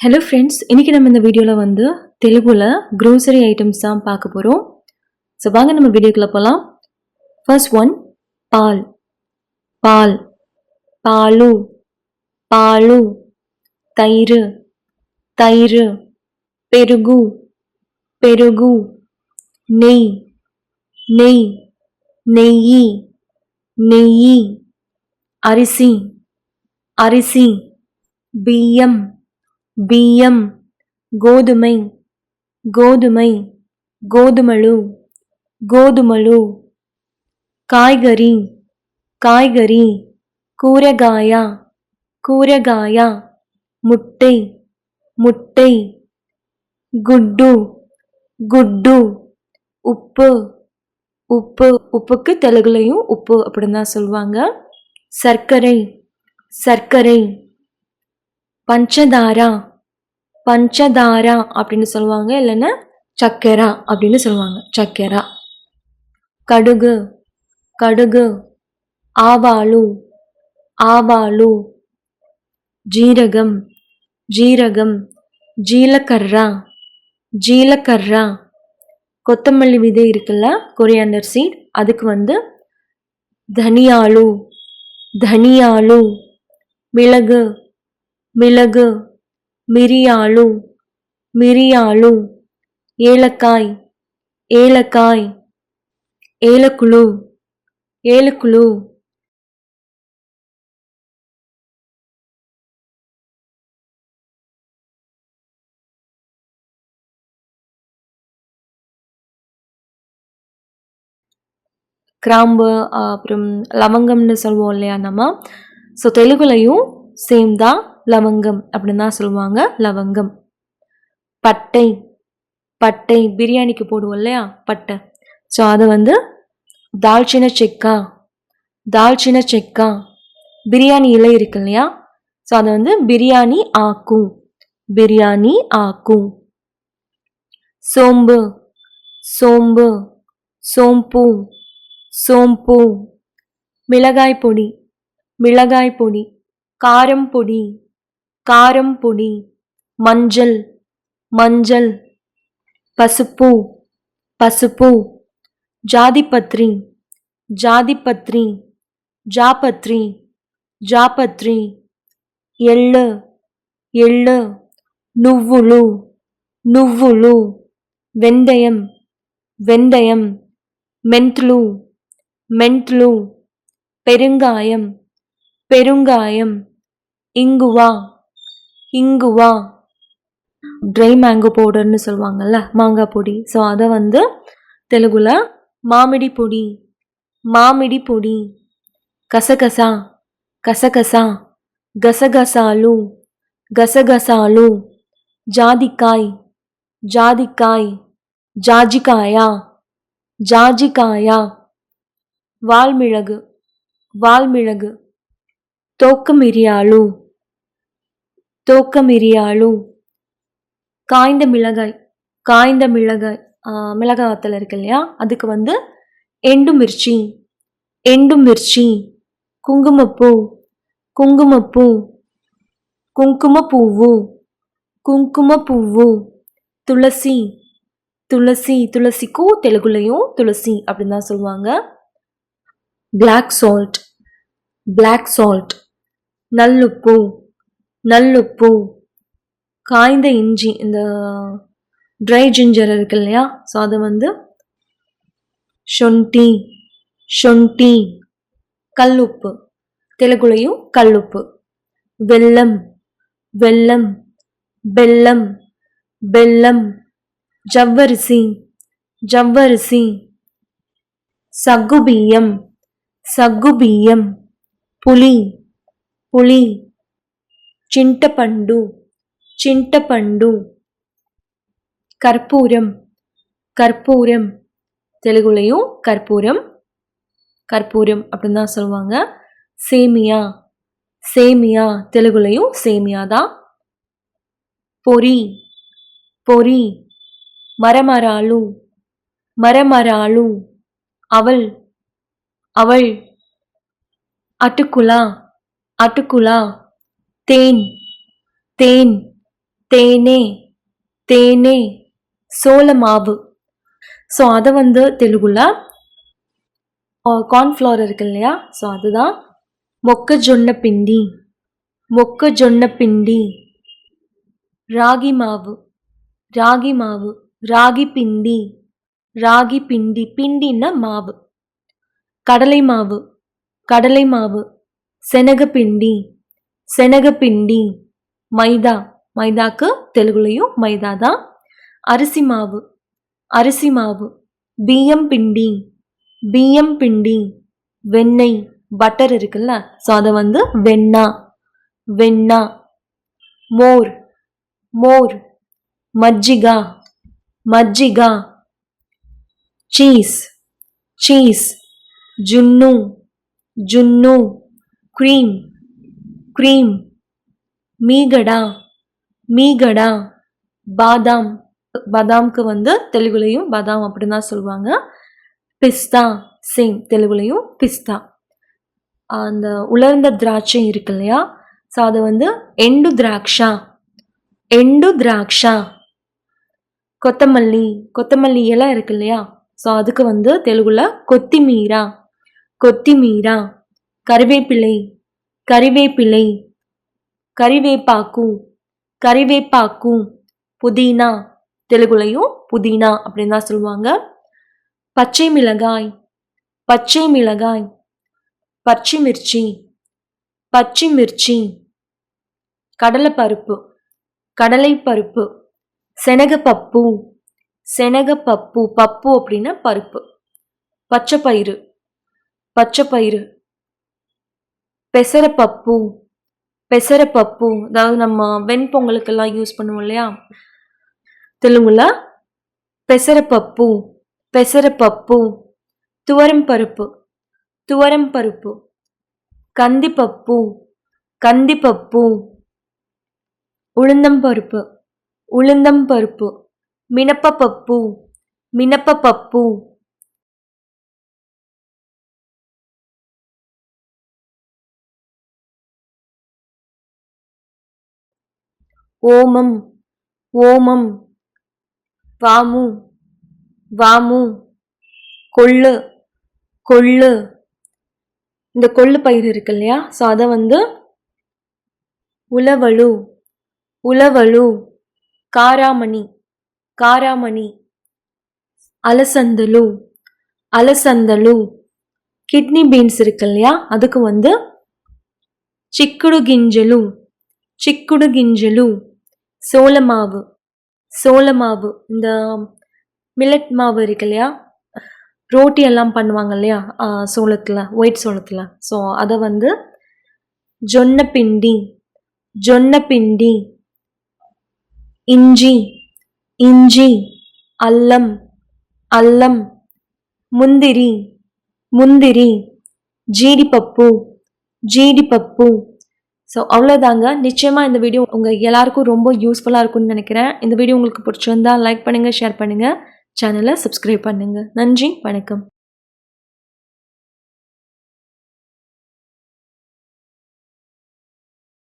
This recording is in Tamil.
ஹலோ ஃப்ரெண்ட்ஸ், இன்றைக்கி நம்ம இந்த வீடியோவில் வந்து தெலுங்குல க்ரோசரி ஐட்டம்ஸ் தான் பார்க்க போகிறோம். ஸோ வாங்க நம்ம வீடியோக்குள்ளே போகலாம். ஃபர்ஸ்ட் ஒன், பால். பால், பாலு, பாலு. தயிர், தயிர். பெருகு, பெருகு. நெய், நெய், நெய்யி, நெய்யி. அரிசி, அரிசி. பிய்யம், బియ్యం. గోధుమై, గోధుమై, గోధుమలు, గోధుమలు. కాய்கறி, కాய்கறி. కూరగాయ, కూరగాయ. ముట్టై, ముట్టై. గుడ్డు, గుడ్డు. உப்பு, உப்பு. உப்புக்கு தெலுங்குலையும் உப்பு அப்படின்னு தான் சொல்லுவாங்க. சர்க்கரை, சர்க்கரை. பஞ்சதாரா, பஞ்சதாரா அப்படின்னு சொல்லுவாங்க, இல்லைன்னா சக்கரா அப்படின்னு சொல்லுவாங்க, சக்கரா. கடுகு, கடுகு. ஆவாளு, ஆவாளு. ஜீரகம், ஜீரகம். ஜீலக்கர்ரா, ஜீலக்கர்ரா. கொத்தமல்லி விதை இருக்குல்ல, கொரியாண்டர் சீட், அதுக்கு வந்து தனியாளு, தனியாளு. மிளகு, மிளகு. மிரியாளு, மிரியாளு. ஏலக்காய், ஏலக்காய். ஏலக்குழு, ஏலக்குழு. கிராம்பு, அப்புறம் லவங்கம்னு சொல்லுவோம் இல்லையா நம்ம. ஸோ தெலுங்குலையும் சேம் தான், லவங்கம் அப்படின்னு தான் சொல்லுவாங்க, லவங்கம். பட்டை, பட்டை. பிரியாணிக்கு போடுவோம் இல்லையா பட்டை. ஸோ அதை வந்து தால்ச்சின செக்கா, தால்ச்சின செக்கா. பிரியாணி இலை இருக்கு இல்லையா, ஸோ அதை வந்து பிரியாணி ஆக்கு, பிரியாணி ஆக்கு. சோம்பு, சோம்பு, சோம்பு, சோம்பு. மிளகாய் பொடி, மிளகாய் பொடி. காரம் பொடி, காரம் பொடி. மஞ்சள், மஞ்சள். பசுப்பு, பசுப்பு. ஜாதிபத்ரி, ஜாதிபத்ரி. ஜாபத்ரி, ஜாபத்ரி. எள்ளு, எள்ளு. నువ్వులు, నువ్వులు. வெந்தயம், வெந்தயம். మెంతులు, మెంతులు. பெருங்காயம், பெருங்காயம். இங்குவா, இங்குவா. ட்ரை மேங்கோ பவுடர்னு சொல்லுவாங்கல்ல, மாங்காய் பொடி. ஸோ அதை வந்து தெலுங்குல மாமிடி பொடி, மாமிடி பொடி. கசகசா, கசகசா. கசகசாலு, கசகசாலு. ஜாதிக்காய், ஜாதிக்காய். ஜாஜிக்காயா, ஜாஜிக்காயா. வால்மிளகு, வால்மிளகு. தோக்க மிரியாளு, தோக்க மிரியாளு. காய்ந்த மிளகாய், காய்ந்த மிளகாய். மிளகாய் வத்தல் இருக்கு இல்லையா, அதுக்கு வந்து எண்டு மிர்ச்சி, எண்டு மிர்ச்சி. குங்குமப்பூ, குங்குமப்பூ. குங்குமப்பூவு, குங்குமப்பூவு. துளசி, துளசி. துளசிக்கு தெலுங்குலையும் துளசி அப்படின்னு தான் சொல்லுவாங்க. Black salt, black salt. நல்லுப்பு, நல்லுப்பு. காய்ந்த இஞ்சி, இந்த ட்ரை ஜிஞ்சர் இருக்கு இல்லையா, ஸோ அது வந்து ಶುಂಠಿ, ಶುಂಠಿ. கல்லுப்பு, தெலுங்குலையும் கல்லுப்பு. வெல்லம், வெல்லம். Phellem, phellem. ஜவ்வரிசி, ஜவ்வரிசி. சக்குபியம், சக்குபியம். புளி, புளி. చింతపండు, చింతపండు. கற்பூரம், கற்பூரம். தெலுங்குலையும் கற்பூரம், கற்பூரம் அப்படின்னு தான் சொல்லுவாங்க. சேமியா, சேமியா. தெலுங்குலையும் சேமியா தான். பொரி, பொரி. மரமராளு, மரமராளு. அவல், அவல். அட்டுக்குலா, அட்டுக்குலா. தேன், தேன். தேனே தேனே சோள மாவு. ஸோ அதை வந்து தெலுங்குல கார்ன்ஃப்ளவர் இருக்கு இல்லையா, ஸோ அதுதான் మొక్కజొన్న పిండి మొక్కజొన్న పిండి. ராகி மாவு ராகி மாவு ராகி பிண்டி ராகி பிண்டி பிண்டின்னா மாவு. கடலை மாவு கடலை மாவு శనగపిండి శనగపిండి. மைதா மைதாக்கு தெலுங்குலையும் மைதா தான். அரிசி மாவு அரிசி மாவு பிய்யம் பிண்டி பிய்யம் பிண்டி. வெண்ணெய் பட்டர் இருக்குல்ல, ஸோ அதை வந்து வெண்ணா வெண்ணா. மோர் மோர் மஜ்ஜிகா மஜ்ஜிகா. சீஸ் சீஸ் ஜுன்னு ஜுன்னு. Cream cream. மீகடா மீகடா. பாதாம் பாதாம்க்கு வந்து தெலுங்குலையும் பாதாம் அப்படின்னு தான் சொல்லுவாங்க. பிஸ்தா சேம் தெலுங்குலையும் பிஸ்தா. அந்த உலர்ந்த திராட்சை இருக்கு இல்லையா, ஸோ அது வந்து ఎండు ద్రాక్ష ఎండు ద్రాక్ష. கொத்தமல்லி கொத்தமல்லி இலை இருக்கு இல்லையா, ஸோ அதுக்கு வந்து தெலுங்குல கொத்திமீரா கொத்திமீரா. கறிவேப்பிலை கறிவேப்பிலை. கறிவேப்பாக்கு கறிவேப்பாக்கு. புதினா தெலுங்குலையும் புதினா அப்படின்னு தான் சொல்லுவாங்க. பச்சை மிளகாய் பச்சை மிளகாய். பச்சை மிர்ச்சி பச்சை மிர்ச்சி. கடலைப்பருப்பு கடலைப்பருப்பு. శనగపప్పు శనగపప్పు. பப்பு அப்படின்னா பருப்பு. பச்சைப்பயிறு பச்சைப்பயிறு. பெசரப்பப்பு பெசரப்பப்பு, அதாவது நம்ம வெண்பொங்கலுக்கெல்லாம் யூஸ் பண்ணுவோம் இல்லையா, தெலுங்குல பெசரப்பப்பு பெசரப்பப்பு. துவரம் பருப்பு துவரம் பருப்பு. కందిపప్పు కందిపప్పు. ఉళందం పరుపు ఉళందం పరుపు. మినపపప్పు మినపపప్పు. ఓమం ఓమం. వాము வாமு. கொள்ளு கொள்ளு. இந்த கொள்ளு பயிர் இருக்கு இல்லையா, ஸோ அதை வந்து உளவழு உளவழு. காராமணி காராமணி. அலசந்தலு அலசந்தலு. கிட்னி பீன்ஸ் இருக்கு இல்லையா, அதுக்கு வந்து சிக்குடு గింజలు சிக்குடு గింజలు. சோளமாவு சோளமாவு. இந்த மில்லட் மாவு இருக்கு இல்லையா, ரோட்டி எல்லாம் பண்ணுவாங்க இல்லையா சோளத்தில், ஒயிட் சோளத்தில், ஸோ அதை வந்து ஜொன்ன பிண்டி ஜொன்ன பிண்டி. இஞ்சி இஞ்சி. அல்லம் அல்லம். முந்திரி முந்திரி. ஜீடிப்பப்பு ஜீடிப்பப்பு. ஸோ அவ்வளோதாங்க. நிச்சயமாக இந்த வீடியோ உங்கள் எல்லாருக்கும் ரொம்ப யூஸ்ஃபுல்லாக இருக்கும்னு நினைக்கிறேன். இந்த வீடியோ உங்களுக்கு பிடிச்சிருந்தா லைக் பண்ணுங்கள், ஷேர் பண்ணுங்கள், சேனலை சப்ஸ்கிரைப் பண்ணுங்கள். நன்றி, வணக்கம்.